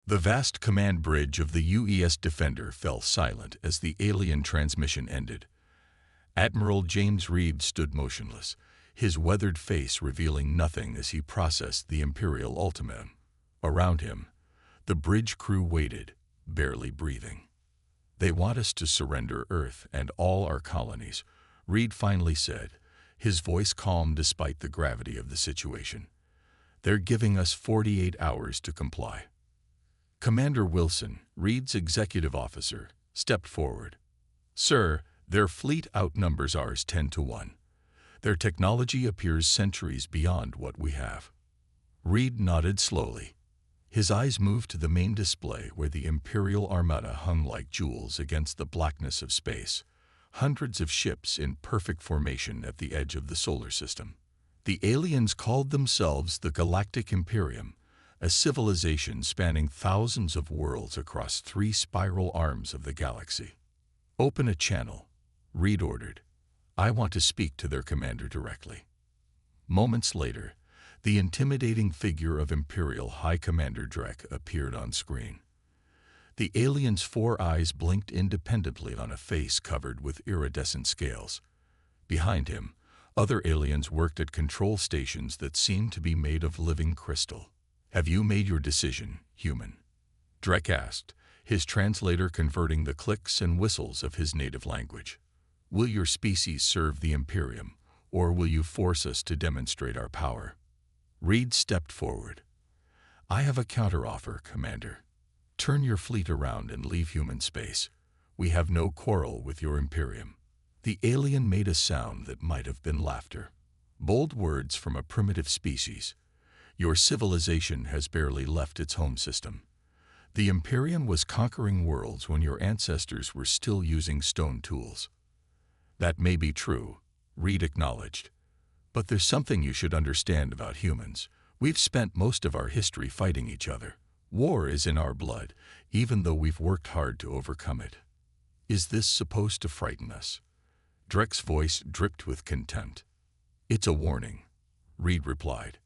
The vast command bridge of the UES Defender fell silent as the alien transmission ended. Admiral James Reed stood motionless, his weathered face revealing nothing as he processed the Imperial ultimatum. Around him, the bridge crew waited, barely breathing. "They want us to surrender Earth and all our colonies," Reed finally said, his voice calm despite the gravity of the situation. "They're giving us 48 hours to comply." Commander Wilson, Reed's executive officer, stepped forward. "Sir, their fleet outnumbers ours 10 to 1. Their technology appears centuries beyond what we have." Reed nodded slowly. His eyes moved to the main display where the Imperial Armada hung like jewels against the blackness of space, hundreds of ships in perfect formation at the edge of the solar system. The aliens called themselves the Galactic Imperium, a civilization spanning thousands of worlds across 3 spiral arms of the galaxy. "Open a channel," Reed ordered. "I want to speak to their commander directly." Moments later, the intimidating figure of Imperial High Commander Drek appeared on screen. The alien's 4 eyes blinked independently on a face covered with iridescent scales. Behind him, other aliens worked at control stations that seemed to be made of living crystal. "Have you made your decision, human?" Drek asked, his translator converting the clicks and whistles of his native language. "Will your species serve the Imperium, or will you force us to demonstrate our power?" Reed stepped forward. "I have a counteroffer, Commander. Turn your fleet around and leave human space. We have no quarrel with your Imperium." The alien made a sound that might have been laughter. Bold words from a primitive species. "Your civilization has barely left its home system. The Imperium was conquering worlds when your ancestors were still using stone tools." "That may be true," Reed acknowledged. "But there's something you should understand about humans. We've spent most of our history fighting each other. War is in our blood, even though we've worked hard to overcome it. Is this supposed to frighten us?" Drek's voice dripped with contempt. "It's a warning," Reed replied.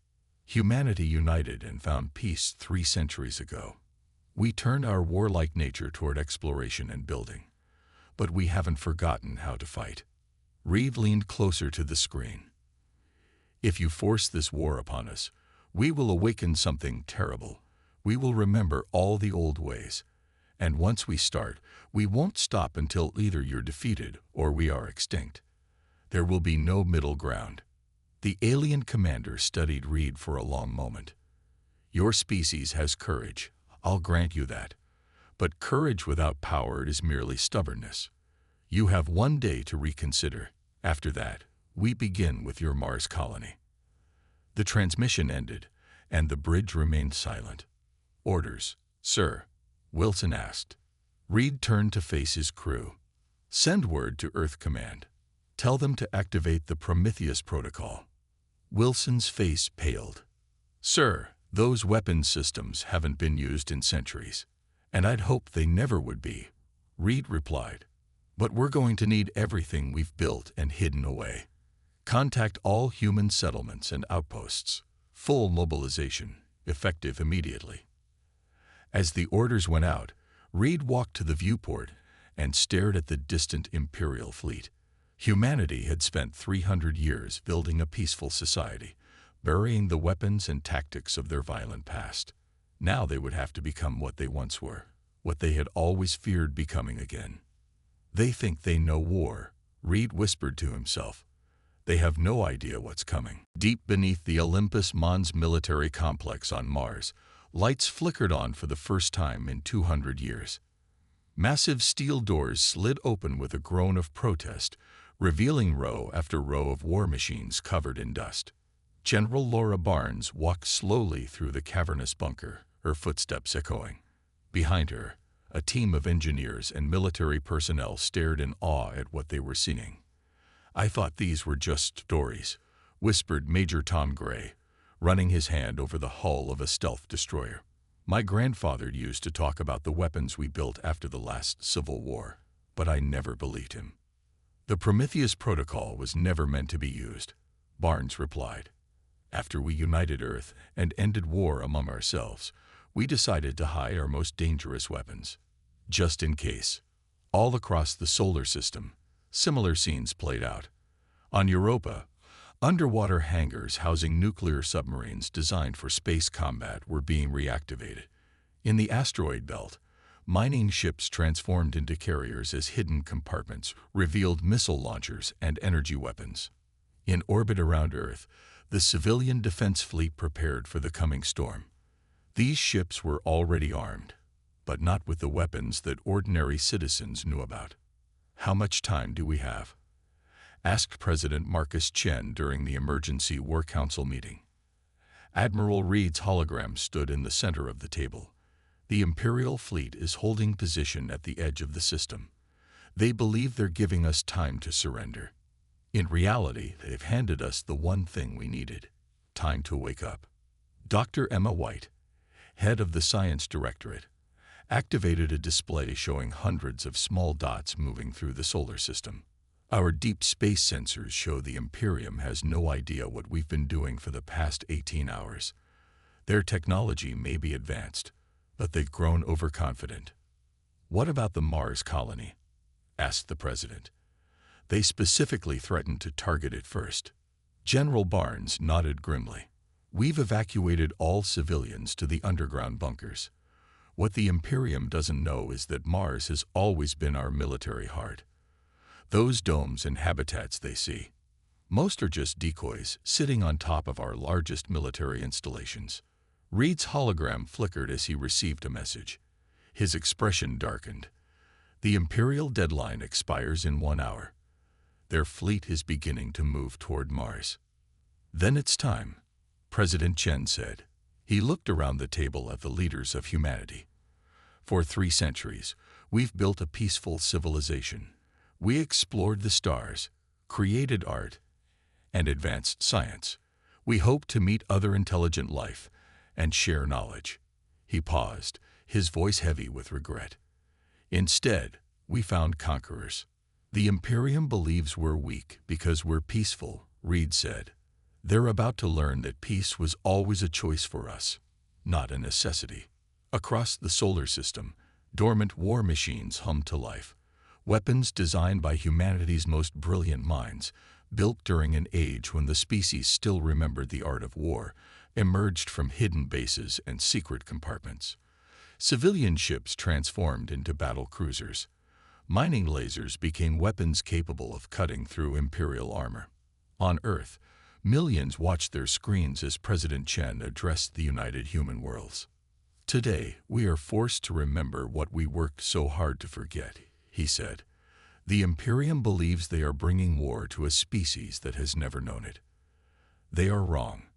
"Humanity united and found peace 3 centuries ago. We turned our warlike nature toward exploration and building. But we haven't forgotten how to fight." Reed leaned closer to the screen. "If you force this war upon us, we will awaken something terrible. We will remember all the old ways. And once we start, we won't stop until either you're defeated or we are extinct. There will be no middle ground." The alien commander studied Reed for a long moment. "Your species has courage, I'll grant you that. But courage without power is merely stubbornness. You have 1 day to reconsider. After that, we begin with your Mars colony." The transmission ended, and the bridge remained silent. "Orders, sir?" Wilson asked. Reed turned to face his crew. "Send word to Earth Command. Tell them to activate the Prometheus Protocol." Wilson's face paled. "Sir, those weapons systems haven't been used in centuries, and I'd hoped they never would be," Reed replied. "But we're going to need everything we've built and hidden away. Contact all human settlements and outposts. Full mobilization, effective immediately." As the orders went out, Reed walked to the viewport and stared at the distant Imperial fleet. Humanity had spent 300 years building a peaceful society, burying the weapons and tactics of their violent past. Now they would have to become what they once were, what they had always feared becoming again. "They think they know war," Reed whispered to himself. "They have no idea what's coming." Deep beneath the Olympus Mons military complex on Mars, lights flickered on for the first time in 200 years. Massive steel doors slid open with a groan of protest, revealing row after row of war machines covered in dust. General Laura Barnes walked slowly through the cavernous bunker, her footsteps echoing. Behind her, a team of engineers and military personnel stared in awe at what they were seeing. "I thought these were just stories," whispered Major Tom Gray, running his hand over the hull of a stealth destroyer. "My grandfather used to talk about the weapons we built after the last Civil War, but I never believed him." "The Prometheus Protocol was never meant to be used," Barnes replied. "After we united Earth and ended war among ourselves, We decided to hide our most dangerous weapons, just in case. All across the solar system, similar scenes played out. On Europa, underwater hangars housing nuclear submarines designed for space combat were being reactivated. In the asteroid belt, mining ships transformed into carriers as hidden compartments revealed missile launchers and energy weapons. In orbit around Earth, the civilian defense fleet prepared for the coming storm. These ships were already armed, but not with the weapons that ordinary citizens knew about. "How much time do we have?" asked President Marcus Chen during the Emergency War Council meeting. Admiral Reed's hologram stood in the center of the table. The Imperial fleet is holding position at the edge of the system. They believe they're giving us time to surrender. In reality, they've handed us the one thing we needed: time to wake up. Dr. Emma White, head of the Science Directorate, activated a display showing hundreds of small dots moving through the solar system. "Our deep space sensors show the Imperium has no idea what we've been doing for the past 18 hours. Their technology may be advanced, but they've grown overconfident." "What about the Mars colony?" asked the president. "They specifically threatened to target it first." General Barnes nodded grimly. "We've evacuated all civilians to the underground bunkers. What the Imperium doesn't know is that Mars has always been our military heart. Those domes and habitats they see, most are just decoys sitting on top of our largest military installations." Reed's hologram flickered as he received a message. His expression darkened. "The Imperial deadline expires in 1 hour. Their fleet is beginning to move toward Mars." "Then it's time," President Chen said. He looked around the table at the leaders of humanity. "For 3 centuries, we've built a peaceful civilization. We explored the stars, created art, and advanced science. We hoped to meet other intelligent life and share knowledge." He paused, his voice heavy with regret. "Instead, we found conquerors. The Imperium believes we're weak because we're peaceful," Reed said. "They're about to learn that peace was always a choice for us, not a necessity." Across the solar system, dormant war machines hummed to life. Weapons designed by humanity's most brilliant minds, built during an age when the species still remembered the art of war, emerged from hidden bases and secret compartments. Civilian ships transformed into battle cruisers. Mining lasers became weapons capable of cutting through Imperial armor. On Earth, millions watched their screens as President Chen addressed the united human worlds. "Today, we are forced to remember what we worked so hard to forget," he said. "The Imperium believes they are bringing war to a species that has never known it. They are wrong.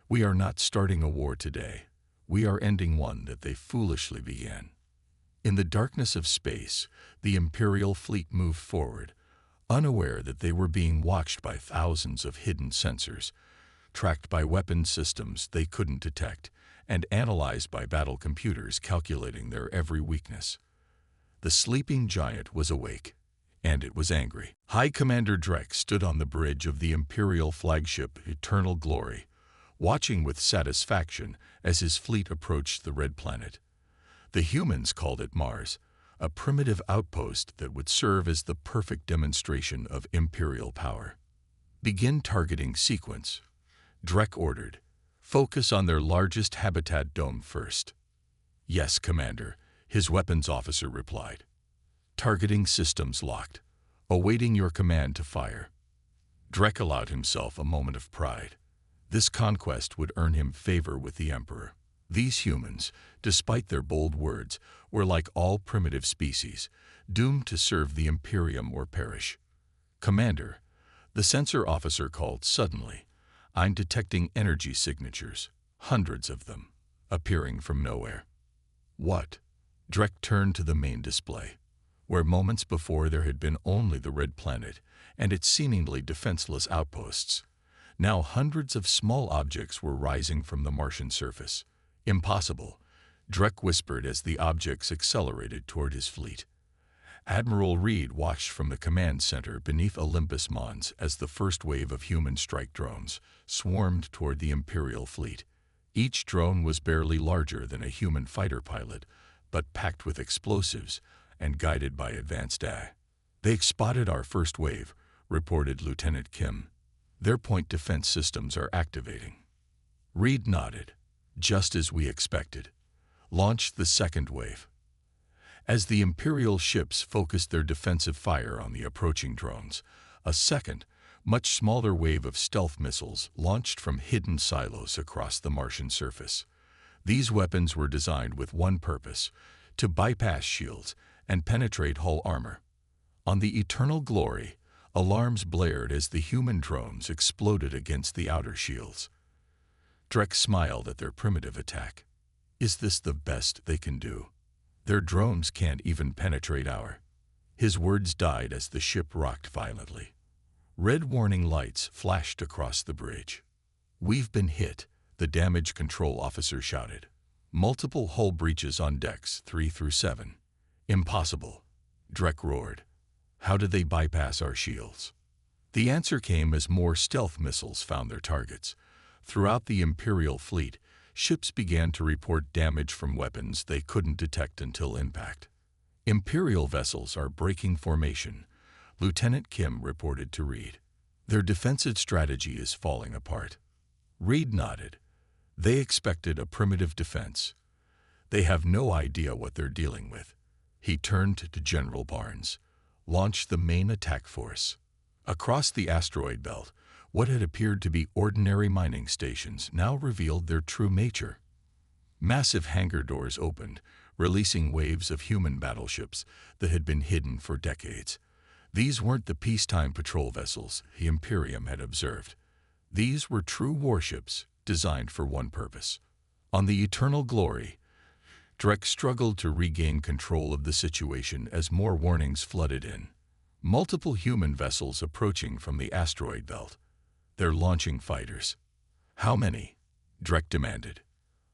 We are not starting a war today. We are ending one that they foolishly began." In the darkness of space, the Imperial fleet moved forward, unaware that they were being watched by thousands of hidden sensors, tracked by weapon systems they couldn't detect, and analyzed by battle computers calculating their every weakness. The sleeping giant was awake, and it was angry. High Commander Drek stood on the bridge of the Imperial flagship Eternal Glory, watching with satisfaction as his fleet approached the Red Planet. The humans called it Mars, a primitive outpost that would serve as the perfect demonstration of Imperial power. "Begin targeting sequence," Drek ordered. "Focus on their largest habitat dome first." "Yes, Commander," his weapons officer replied. "Targeting systems locked. Awaiting your command to fire." Drek allowed himself a moment of pride. This conquest would earn him favor with the Emperor. These humans, despite their bold words, were like all primitive species, doomed to serve the Imperium or perish. "Commander," the sensor officer called suddenly, "I'm detecting energy signatures, hundreds of them, appearing from nowhere." "What?" Drek turned to the main display, where moments before there had been only the Red Planet and its seemingly defenseless outposts. Now hundreds of small objects were rising from the Martian surface. "Impossible," Drek whispered as the objects accelerated toward his fleet. Admiral Reed watched from the command center beneath Olympus Mons as the first wave of human strike drones swarmed toward the Imperial fleet. Each drone was barely larger than a human fighter pilot, but packed with explosives and guided by advanced AI. "They spotted our first wave," reported Lieutenant Kim. "Their point defense systems are activating." Reed nodded. "Just as we expected. Launched the second wave." As the Imperial ships focused their defensive fire on the approaching drones, a second, much smaller wave of stealth missiles launched from hidden silos across the Martian surface. These weapons were designed with one purpose: to bypass shields and penetrate hull armor. On the Eternal Glory, alarms blared as the human drones exploded against the outer shields. Drek smiled at their primitive attack. "Is this the best they can do? Their drones can't even penetrate our..." His words died as the ship rocked violently. Red warning lights flashed across the bridge. "We've been hit," the damage control officer shouted. "Multiple hull breaches on decks 3 through 7. "Impossible," Drek roared. "How did they bypass our shields?" The answer came as more stealth missiles found their targets. Throughout the Imperial fleet, ships began to report damage from weapons they couldn't detect until impact. "Imperial vessels are breaking formation," Lieutenant Kim reported to Reed. "Their defensive strategy is falling apart." Reed nodded. "They expected a primitive defense. They have no idea what they're dealing with." He turned to General Barnes. "Launch the main attack force." Across the asteroid belt, what had appeared to be ordinary mining stations now revealed their true nature. Massive hangar doors opened, releasing waves of human battleships that had been hidden for decades. These weren't the peacetime patrol vessels the Imperium had observed. These were true warships designed for one purpose. On the Eternal Glory, Drek struggled to regain control of the situation as more warnings flooded in. Multiple human vessels approaching from the asteroid belt. "They're launching fighters." "How many?" Drek demanded.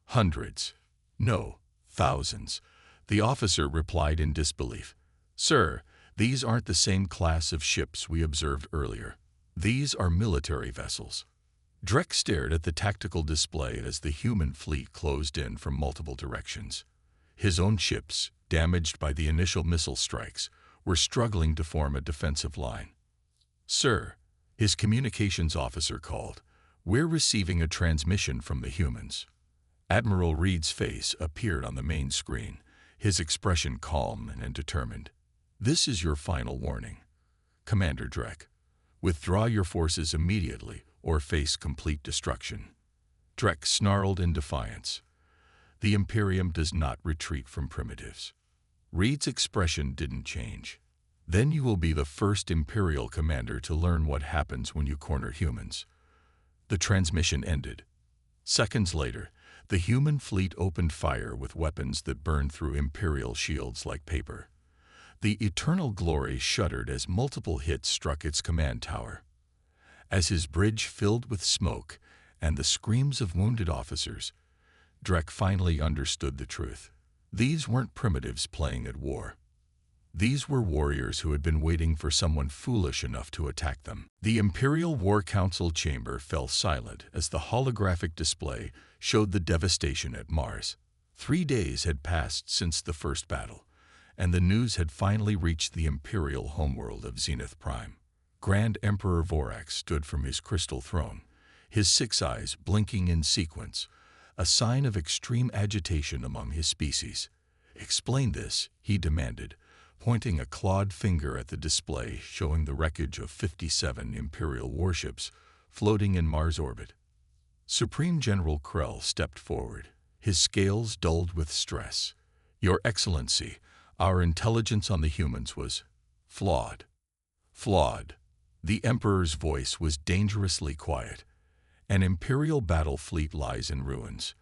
"Hundreds. No, thousands," the officer replied in disbelief. "Sir, these aren't the same class of ships we observed earlier. These are military vessels." Drek stared at the tactical display as the human fleet closed in from multiple directions. His own ships, damaged by the initial missile strikes, were struggling to form a defensive line. "Sir," his communications officer called, "we're receiving a transmission from the humans." Admiral Reed's face appeared on the main screen, his expression calm and determined. "This is your final warning, Commander Drek. Withdraw your forces immediately or face complete destruction." Drek snarled in defiance. "The Imperium does not retreat from primitives." Reed's expression didn't change. "Then you will be the first Imperial commander to learn what happens when you corner humans." The transmission ended. Seconds later, the human fleet opened fire with weapons that burned through Imperial shields like paper. The Eternal Glory shuddered as multiple hits struck its command tower. As his bridge filled with smoke and the screams of wounded officers, Drek finally understood the truth. These weren't primitives playing at war. These were warriors who had been waiting for someone foolish enough to attack them. The Imperial War Council chamber fell silent as the holographic display showed the devastation at Mars. 3 days had passed since the first battle, and the news had finally reached the Imperial homeworld of Zenith Prime. Grand Emperor Vorax stood from his crystal throne, his 6 eyes blinking in sequence, a sign of extreme agitation among his species. "Explain this," he demanded, pointing a clawed finger at the display showing the wreckage of 57 Imperial warships floating in Mars orbit. Supreme General Krell stepped forward, his scales dulled with stress. "Your Excellency, our intelligence on the humans was flawed." Flawed. The Emperor's voice was dangerously quiet. "An Imperial battle fleet lies in ruins,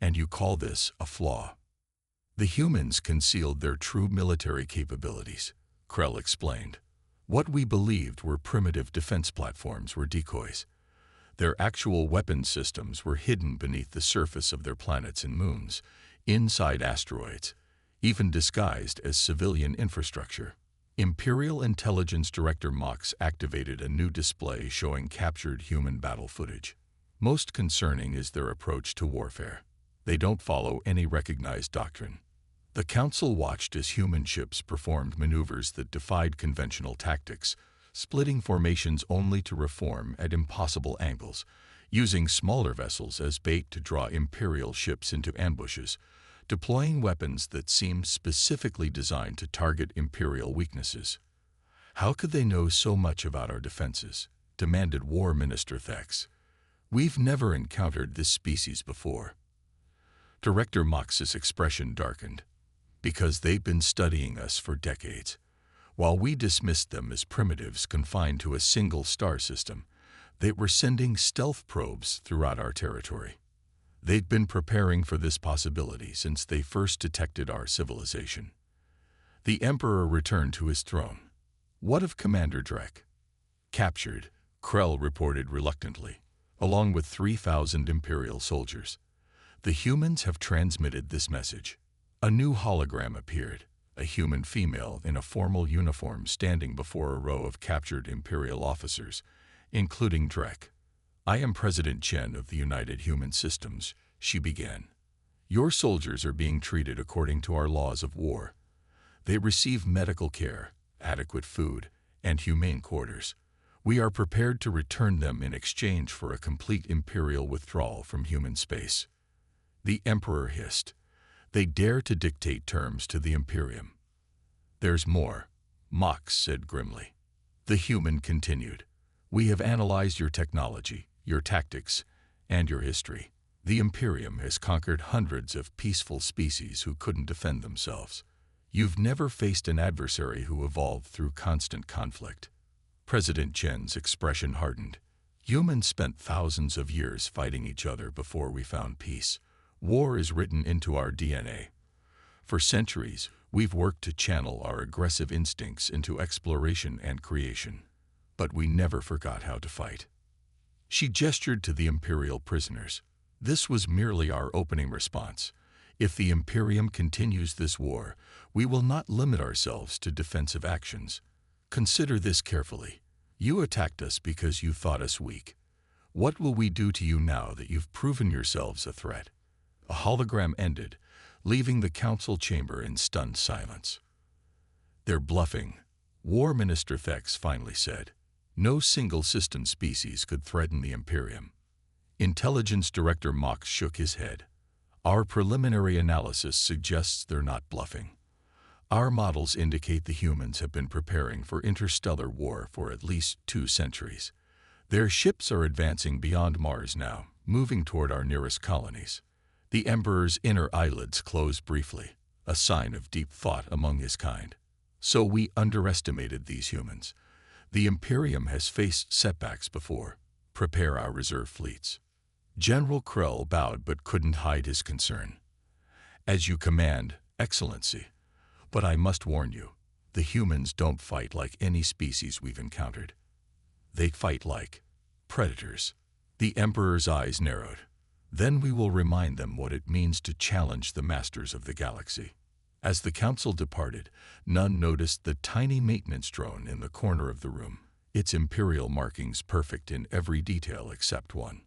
and you call this a flaw?" "The humans concealed their true military capabilities," Krell explained. "What we believed were primitive defense platforms were decoys. Their actual weapon systems were hidden beneath the surface of their planets and moons, inside asteroids, even disguised as civilian infrastructure." Imperial Intelligence Director Mox activated a new display showing captured human battle footage. Most concerning is their approach to warfare. They don't follow any recognized doctrine. The Council watched as human ships performed maneuvers that defied conventional tactics, splitting formations only to reform at impossible angles, using smaller vessels as bait to draw Imperial ships into ambushes, deploying weapons that seemed specifically designed to target Imperial weaknesses. How could they know so much about our defenses? Demanded War Minister Thex. We've never encountered this species before. Director Mox's expression darkened. Because they've been studying us for decades. While we dismissed them as primitives confined to a single star system, they were sending stealth probes throughout our territory. They'd been preparing for this possibility since they first detected our civilization. The Emperor returned to his throne. What of Commander Drek? Captured, Krell reported reluctantly, along with 3,000 Imperial soldiers. The humans have transmitted this message. A new hologram appeared, a human female in a formal uniform standing before a row of captured Imperial officers, including Drek. I am President Chen of the United Human Systems, she began. Your soldiers are being treated according to our laws of war. They receive medical care, adequate food, and humane quarters. We are prepared to return them in exchange for a complete Imperial withdrawal from human space. The Emperor hissed. They dare to dictate terms to the Imperium. There's more, Mox said grimly. The human continued. We have analyzed your technology, your tactics, and your history. The Imperium has conquered hundreds of peaceful species who couldn't defend themselves. You've never faced an adversary who evolved through constant conflict. President Chen's expression hardened. Humans spent thousands of years fighting each other before we found peace. War is written into our DNA. For centuries, we've worked to channel our aggressive instincts into exploration and creation. But we never forgot how to fight. She gestured to the Imperial prisoners. This was merely our opening response. If the Imperium continues this war, we will not limit ourselves to defensive actions. Consider this carefully. You attacked us because you thought us weak. What will we do to you now that you've proven yourselves a threat? A hologram ended, leaving the council chamber in stunned silence. They're bluffing, War Minister Thex finally said. No single system species could threaten the Imperium. Intelligence Director Mox shook his head. Our preliminary analysis suggests they're not bluffing. Our models indicate the humans have been preparing for interstellar war for at least 2 centuries. Their ships are advancing beyond Mars now, moving toward our nearest colonies. The Emperor's inner eyelids closed briefly, a sign of deep thought among his kind. So we underestimated these humans. The Imperium has faced setbacks before. Prepare our reserve fleets. General Krell bowed but couldn't hide his concern. As you command, Excellency. But I must warn you, the humans don't fight like any species we've encountered. They fight like predators. The Emperor's eyes narrowed. Then we will remind them what it means to challenge the masters of the galaxy. As the council departed, none noticed the tiny maintenance drone in the corner of the room, its Imperial markings perfect in every detail except one.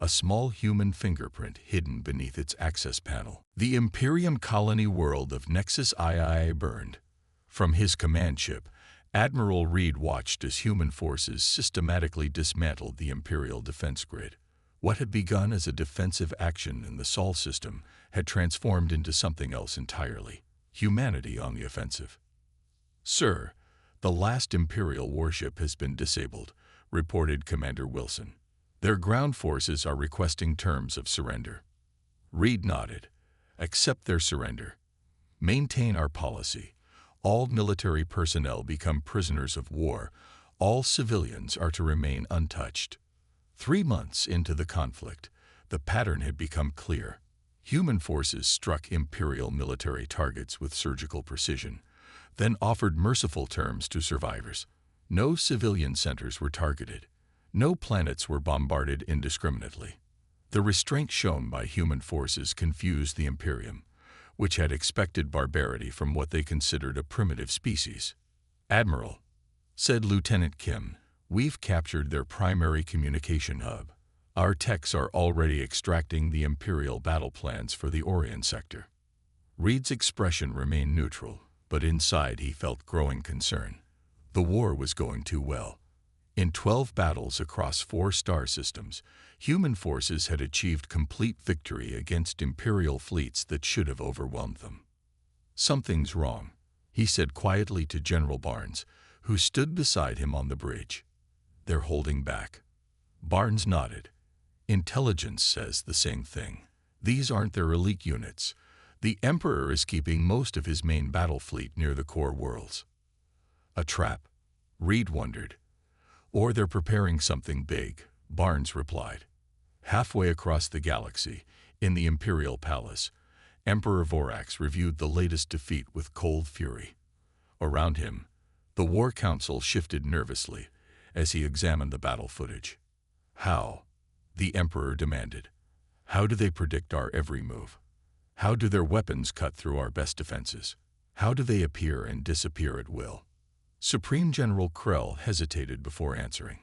A small human fingerprint hidden beneath its access panel. The Imperium colony world of Nexus III burned. From his command ship, Admiral Reed watched as human forces systematically dismantled the Imperial defense grid. What had begun as a defensive action in the Sol system had transformed into something else entirely. Humanity on the offensive. Sir, the last Imperial warship has been disabled, reported Commander Wilson. Their ground forces are requesting terms of surrender. Reed nodded. Accept their surrender. Maintain our policy. All military personnel become prisoners of war. All civilians are to remain untouched. 3 months into the conflict, the pattern had become clear. Human forces struck Imperial military targets with surgical precision, then offered merciful terms to survivors. No civilian centers were targeted. No planets were bombarded indiscriminately. The restraint shown by human forces confused the Imperium, which had expected barbarity from what they considered a primitive species. Admiral, said Lieutenant Kim, we've captured their primary communication hub. Our techs are already extracting the Imperial battle plans for the Orion sector. Reed's expression remained neutral, but inside he felt growing concern. The war was going too well. In 12 battles across 4 star systems, human forces had achieved complete victory against Imperial fleets that should have overwhelmed them. "Something's wrong," he said quietly to General Barnes, who stood beside him on the bridge. "They're holding back." Barnes nodded. "Intelligence says the same thing. These aren't their elite units. The Emperor is keeping most of his main battle fleet near the core worlds." "A trap?" Reed wondered. "Or they're preparing something big," Barnes replied. Halfway across the galaxy, in the Imperial Palace, Emperor Vorax reviewed the latest defeat with cold fury. Around him, the War Council shifted nervously as he examined the battle footage. "How?" the Emperor demanded. "How do they predict our every move? How do their weapons cut through our best defenses? How do they appear and disappear at will?" Supreme General Krell hesitated before answering.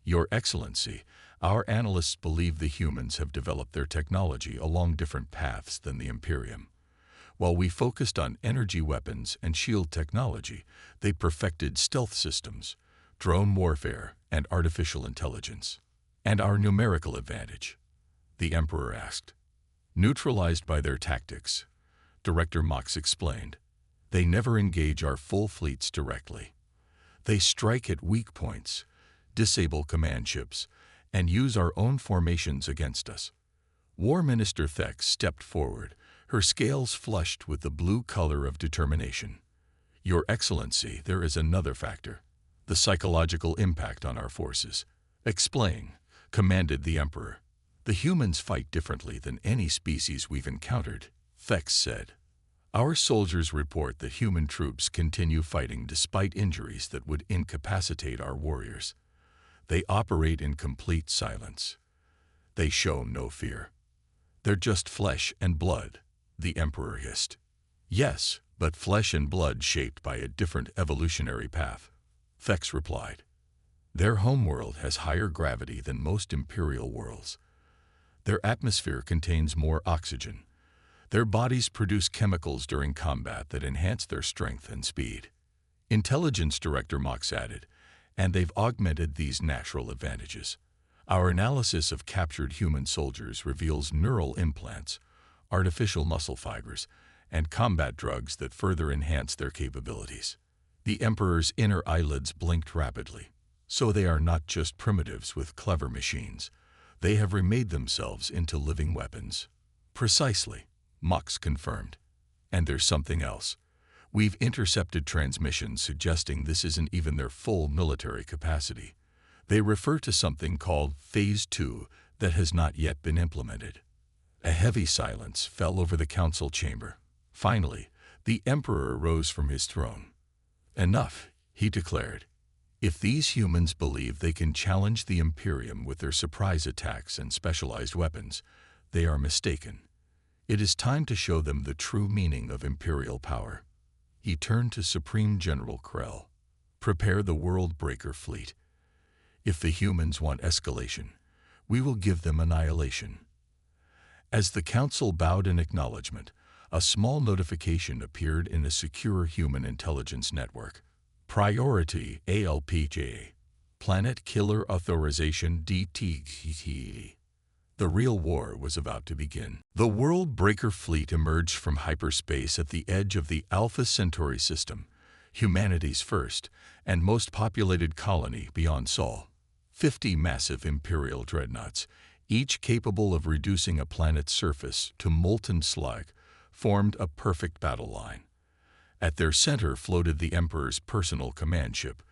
"Your Excellency, our analysts believe the humans have developed their technology along different paths than the Imperium. While we focused on energy weapons and shield technology, they perfected stealth systems, drone warfare, and artificial intelligence." "And our numerical advantage?" the Emperor asked. "Neutralized by their tactics," Director Mox explained. "They never engage our full fleets directly. They strike at weak points, disable command ships, and use our own formations against us." War Minister Thex stepped forward, her scales flushed with the blue color of determination. "Your Excellency, there is another factor. The psychological impact on our forces." "Explain," commanded the Emperor. "The humans fight differently than any species we've encountered," Thex said. "Our soldiers report that human troops continue fighting despite injuries that would incapacitate our warriors. They operate in complete silence. They show no fear. They're just flesh and blood," the Emperor hissed. "Yes, but flesh and blood shaped by a different evolutionary path," Thex replied. "Their homeworld has higher gravity than most Imperial worlds. Their atmosphere contains more oxygen. Their bodies produce chemicals during combat that enhance their strength and speed." Intelligence Director Mox added, "And they've augmented these natural advantages. Our analysis of captured human soldiers reveals neural implants, artificial muscle fibers, and combat drugs that further enhance their capabilities." The Emperor's inner eyelids blinked rapidly. "So they are not just primitives with clever machines. They have remade themselves into living weapons." "Precisely," Mox confirmed. "And there's something else. We've intercepted transmissions suggesting this isn't even their full military capacity. They refer to something called Phase 2 that has not yet been implemented." A heavy silence fell over the council chamber. Finally, the Emperor rose from his throne. "Enough," he declared. "If these humans believe they can challenge the Imperium with their surprise attacks and specialized weapons, they are mistaken. It is time to show them the true meaning of Imperial power." He turned to Supreme General Krell. "Prepare the World Breaker fleet. If the humans want escalation, we will give them annihilation." As the council bowed in acknowledgement, a small notification appeared in a secure human intelligence network. "Priority ALPJ. Planet Killer Authorization DTT." The real war was about to begin. The World Breaker fleet emerged from hyperspace at the edge of the Alpha Centauri system, humanity's first and most populated colony beyond Sol. 50 massive Imperial dreadnoughts, each capable of reducing a planet's surface to molten slag, formed a perfect battle line. At their center floated the Emperor's personal command ship,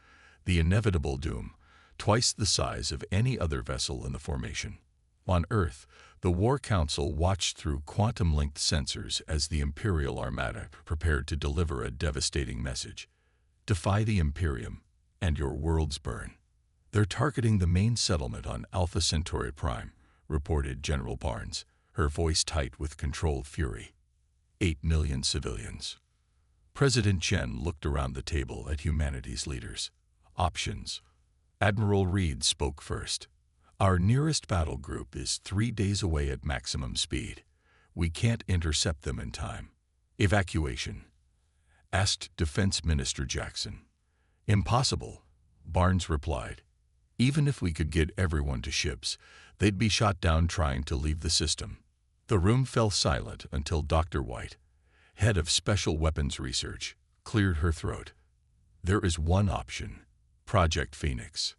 the inevitable Doom, twice the size of any other vessel in the formation. On Earth, the War Council watched through quantum-linked sensors as the Imperial Armada prepared to deliver a devastating message. "Defy the Imperium, and your worlds burn." "They're targeting the main settlement on Alpha Centauri Prime," reported General Barnes, her voice tight with controlled fury. 8 million civilians. President Chen looked around the table at humanity's leaders. "Options." Admiral Reed spoke first. Our nearest battle group is 3 days away at maximum speed. We can't intercept them in time. Evacuation, asked Defense Minister Jackson. Impossible, Barnes replied. Even if we could get everyone to ships, they'd be shot down trying to leave the system. The room fell silent until Dr. White, head of Special Weapons Research, cleared her throat. There is one option, Project Phoenix.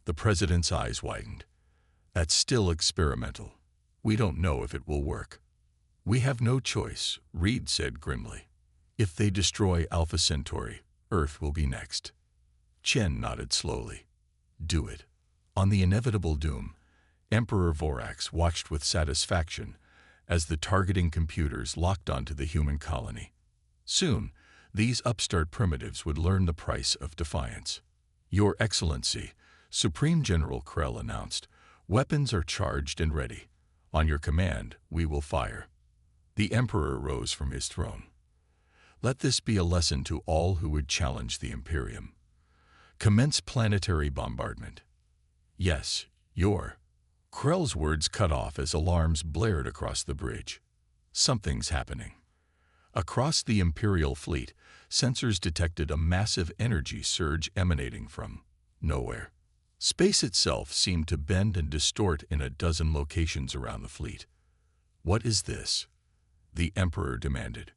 The president's eyes widened. That's still experimental. We don't know if it will work. We have no choice, Reed said grimly. If they destroy Alpha Centauri, Earth will be next. Chen nodded slowly. Do it. On the inevitable doom, Emperor Vorax watched with satisfaction as the targeting computers locked onto the human colony. Soon, these upstart primitives would learn the price of defiance. Your Excellency, Supreme General Krell announced, weapons are charged and ready. On your command, we will fire. The Emperor rose from his throne. Let this be a lesson to all who would challenge the Imperium. Commence planetary bombardment. Yes, your. Krell's words cut off as alarms blared across the bridge. Something's happening. Across the Imperial fleet, sensors detected a massive energy surge emanating from nowhere. Space itself seemed to bend and distort in a dozen locations around the fleet. What is this? The Emperor demanded.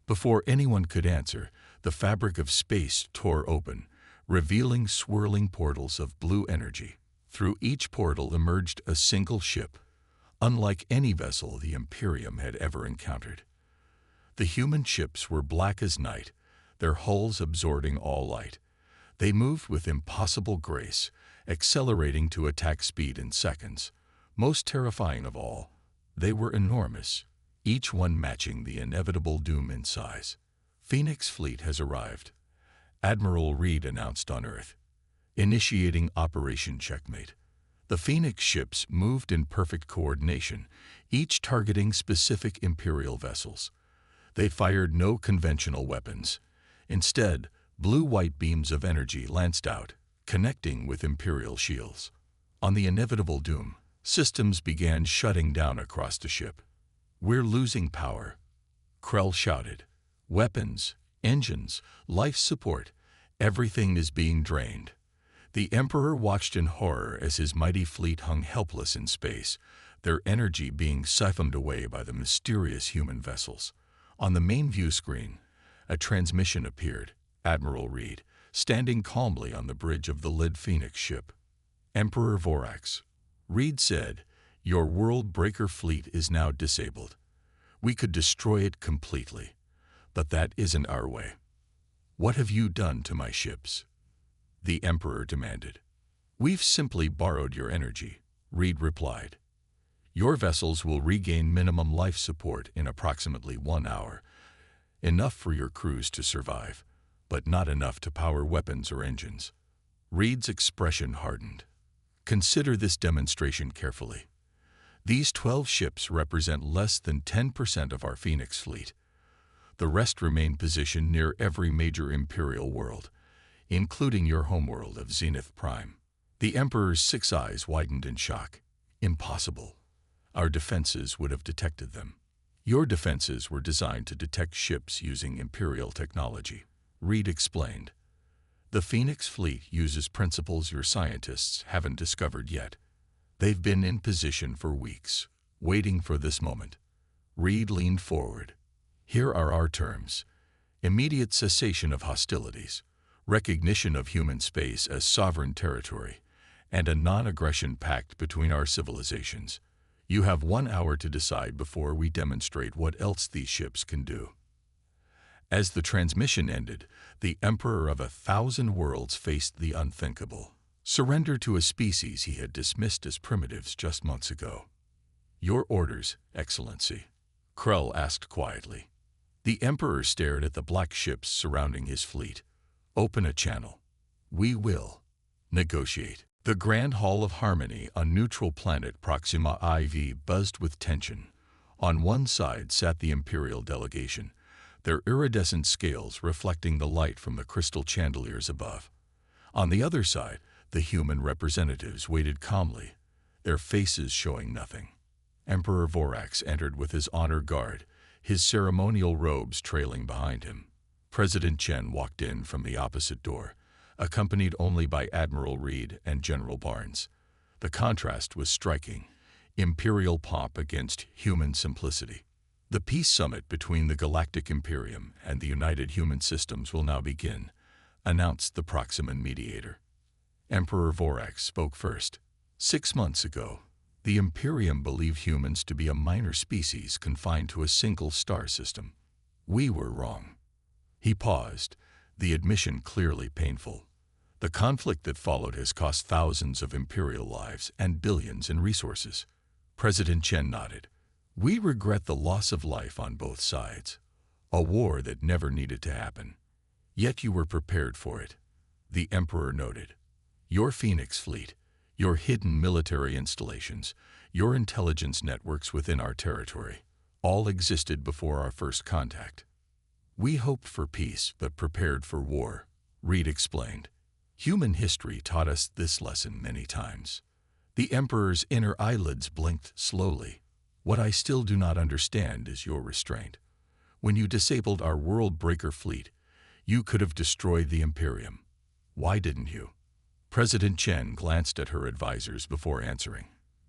Before anyone could answer, the fabric of space tore open, revealing swirling portals of blue energy. Through each portal emerged a single ship, unlike any vessel the Imperium had ever encountered. The human ships were black as night, their hulls absorbing all light. They moved with impossible grace, accelerating to attack speed in seconds. Most terrifying of all, they were enormous, each one matching the inevitable doom in size. Phoenix fleet has arrived, Admiral Reed announced on Earth, initiating Operation Checkmate. The Phoenix ships moved in perfect coordination, each targeting specific Imperial vessels. They fired no conventional weapons. Instead, blue-white beams of energy lanced out, connecting with Imperial shields. On the inevitable doom, systems began shutting down across the ship. We're losing power, Krell shouted. Weapons, engines, life support, everything is being drained. The Emperor watched in horror as his mighty fleet hung helpless in space, their energy being siphoned away by the mysterious human vessels. On the main view screen, a transmission appeared. Admiral Reed, standing calmly on the bridge of the lead Phoenix ship. Emperor Vorax, Reed said, your world breaker fleet is now disabled. We could destroy it completely, but that isn't our way. What have you done to my ships? The Emperor demanded. We've simply borrowed your energy, Reed replied. Your vessels will regain minimum life support in approximately 1 hour, enough for your crews to survive, but not enough to power weapons or engines. Reed's expression hardened. Consider this demonstration carefully. These 12 ships represent less than 10% of our Phoenix fleet. The rest remain positioned near every major Imperial world, including your homeworld of Zenith Prime. The Emperor's 6 eyes widened in shock. Impossible. Our defenses would have detected them. Your defenses were designed to detect ships using Imperial technology, Reed explained. The Phoenix fleet uses principles your scientists haven't discovered yet. They've been in position for weeks, waiting for this moment. Reed leaned forward. Here are our terms. Immediate cessation of hostilities, recognition of human space as sovereign territory, and a non-aggression pact between our civilizations. You have 1 hour to decide before we demonstrate what else these ships can do. As the transmission ended, the Emperor of 1,000 worlds faced the unthinkable. Surrender to a species he had dismissed as primitives just months ago. Your orders, Excellency, Krell asked quietly. The Emperor stared at the black ships surrounding his fleet. Open a channel. We will negotiate. The Grand Hall of Harmony on neutral planet Proxima IV buzzed with tension. On one side sat the Imperial delegation, their iridescent scales reflecting the light from the crystal chandeliers above. On the other side, the human representatives waited calmly, their faces showing nothing. Emperor Vorax entered with his honor guard, his ceremonial robes trailing behind him. President Chen walked in from the opposite door, accompanied only by Admiral Reed and General Barnes. The contrast was striking, imperial pomp against human simplicity. The peace summit between the Galactic Imperium and the United Human Systems will now begin, announced the Proximan mediator. Emperor Vorax spoke first. 6 months ago, the Imperium believed humans to be a minor species confined to a single star system. We were wrong. He paused, the admission clearly painful. The conflict that followed has cost thousands of Imperial lives and billions in resources. President Chen nodded. We regret the loss of life on both sides. A war that never needed to happen. Yet you were prepared for it. The Emperor noted. Your Phoenix fleet, your hidden military installations, your intelligence networks within our territory, all existed before our first contact. We hoped for peace but prepared for war, Reed explained. Human history taught us this lesson many times. The Emperor's inner eyelids blinked slowly. What I still do not understand is your restraint. When you disabled our world breaker fleet, you could have destroyed the Imperium. Why didn't you? President Chen glanced at her advisors before answering.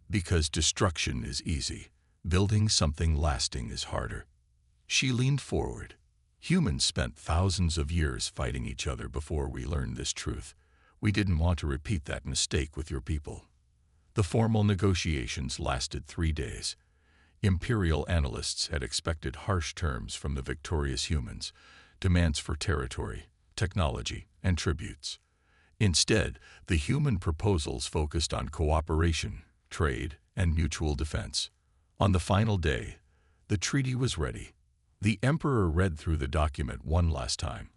Because destruction is easy, building something lasting is harder. She leaned forward. Humans spent thousands of years fighting each other before we learned this truth. We didn't want to repeat that mistake with your people. The formal negotiations lasted 3 days. Imperial analysts had expected harsh terms from the victorious humans, demands for territory, technology, and tributes. Instead, the human proposals focused on cooperation, trade, and mutual defense. On the final day, the treaty was ready. The Emperor read through the document one last time,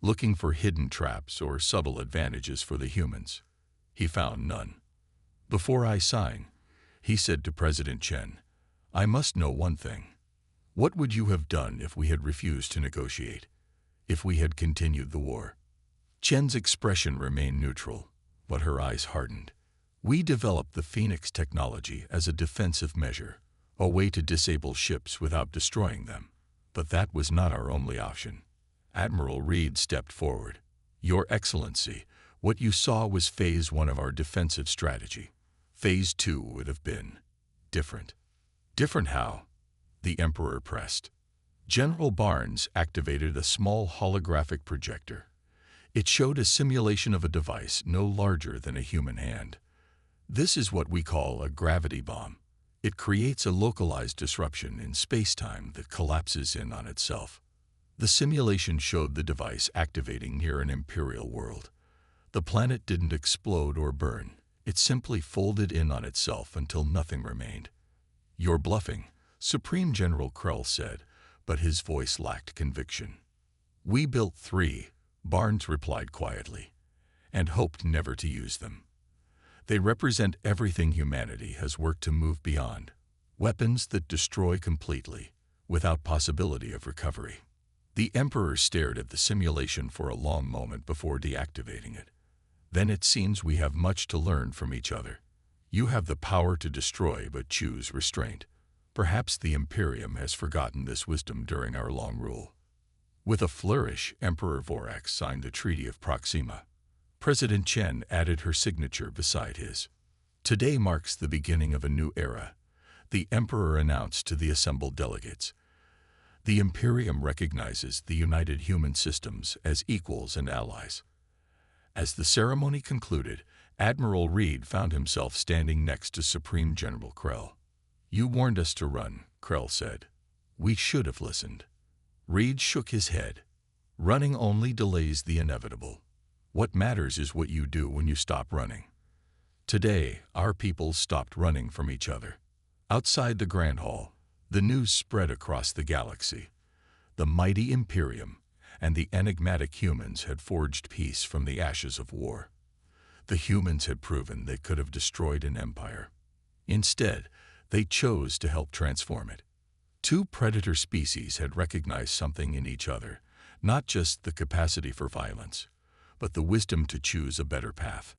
looking for hidden traps or subtle advantages for the humans. He found none. Before I sign, he said to President Chen, I must know one thing. What would you have done if we had refused to negotiate? If we had continued the war? Chen's expression remained neutral, but her eyes hardened. We developed the Phoenix technology as a defensive measure, a way to disable ships without destroying them. But that was not our only option. Admiral Reed stepped forward. Your Excellency, what you saw was Phase 1 of our defensive strategy. Phase 2 would have been different. Different how? The Emperor pressed. General Barnes activated a small holographic projector. It showed a simulation of a device no larger than a human hand. This is what we call a gravity bomb. It creates a localized disruption in space-time that collapses in on itself. The simulation showed the device activating near an Imperial world. The planet didn't explode or burn. It simply folded in on itself until nothing remained. You're bluffing, Supreme General Krell said, but his voice lacked conviction. We built 3, Barnes replied quietly, and hoped never to use them. They represent everything humanity has worked to move beyond. Weapons that destroy completely, without possibility of recovery. The Emperor stared at the simulation for a long moment before deactivating it. Then it seems we have much to learn from each other. You have the power to destroy but choose restraint. Perhaps the Imperium has forgotten this wisdom during our long rule. With a flourish, Emperor Vorax signed the Treaty of Proxima. President Chen added her signature beside his. Today marks the beginning of a new era, the Emperor announced to the assembled delegates. The Imperium recognizes the United Human Systems as equals and allies. As the ceremony concluded, Admiral Reed found himself standing next to Supreme General Krell. You warned us to run, Krell said. We should have listened. Reed shook his head. Running only delays the inevitable. What matters is what you do when you stop running. Today, our people stopped running from each other. Outside the Grand Hall, the news spread across the galaxy. The mighty Imperium and the enigmatic humans had forged peace from the ashes of war. The humans had proven they could have destroyed an empire. Instead, they chose to help transform it. 2 predator species had recognized something in each other, not just the capacity for violence, but the wisdom to choose a better path.